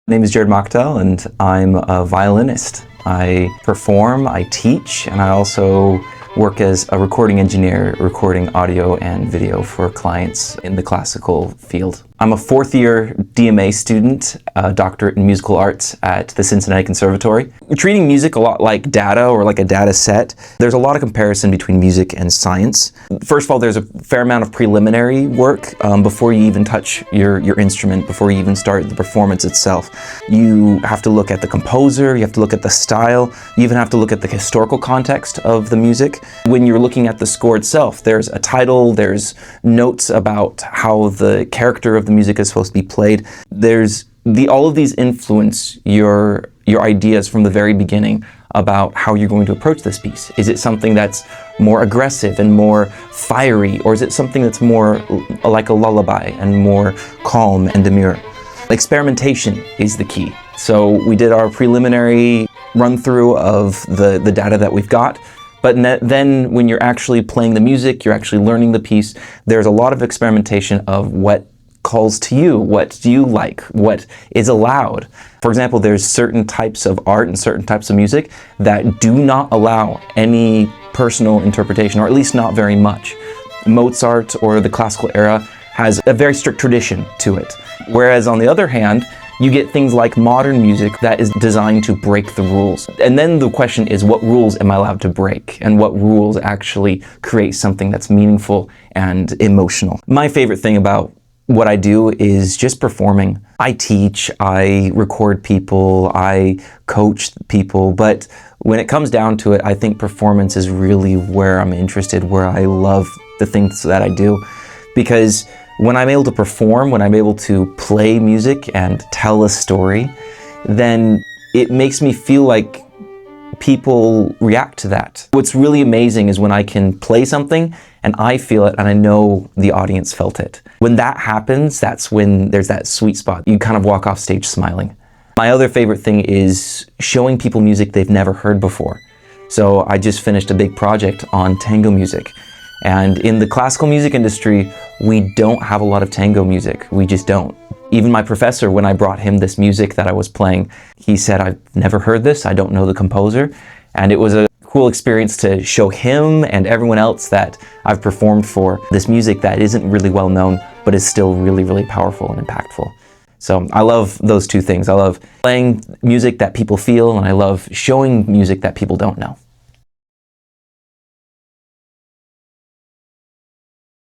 My name is Jared Mockdell and I'm a violinist. I perform, I teach, and I also work as a recording engineer, recording audio and video for clients in the classical field. I'm a fourth-year DMA student, a doctorate in musical arts at the Cincinnati Conservatory. Treating music a lot like data or like a data set, there's a lot of comparison between music and science. First of all, there's a fair amount of preliminary work before you even touch your instrument, before you even start the performance itself. You have to look at the composer, you have to look at the style, you even have to look at the historical context of the music. When you're looking at the score itself, there's a title, there's notes about how the character of the music is supposed to be played. All of these influence your ideas from the very beginning about how you're going to approach this piece. Is it something that's more aggressive and more fiery, or is it something that's more like a lullaby and more calm and demure? Experimentation is the key. So we did our preliminary run-through of the data that we've got. But then when you're actually playing the music, you're actually learning the piece, there's a lot of experimentation of what calls to you, what do you like, what is allowed. For example, there's certain types of art and certain types of music that do not allow any personal interpretation, or at least not very much. Mozart or the classical era has a very strict tradition to it. Whereas on the other hand, you get things like modern music that is designed to break the rules. And then the question is, what rules am I allowed to break? And what rules actually create something that's meaningful and emotional? My favorite thing about what I do is just performing. I teach, I record people, I coach people, but when it comes down to it, I think performance is really where I'm interested, where I love the things that I do. Because when I'm able to perform, when I'm able to play music and tell a story, then it makes me feel like people react to that. What's really amazing is when I can play something and I feel it and I know the audience felt it. When that happens, that's when there's that sweet spot. You kind of walk off stage smiling. My other favorite thing is showing people music they've never heard before. So I just finished a big project on tango music. And in the classical music industry, we don't have a lot of tango music. We just don't. Even my professor, when I brought him this music that I was playing, he said, "I've never heard this, I don't know the composer." And it was a cool experience to show him and everyone else that I've performed for this music that isn't really well known, but is still really, really powerful and impactful. So I love those two things. I love playing music that people feel, and I love showing music that people don't know.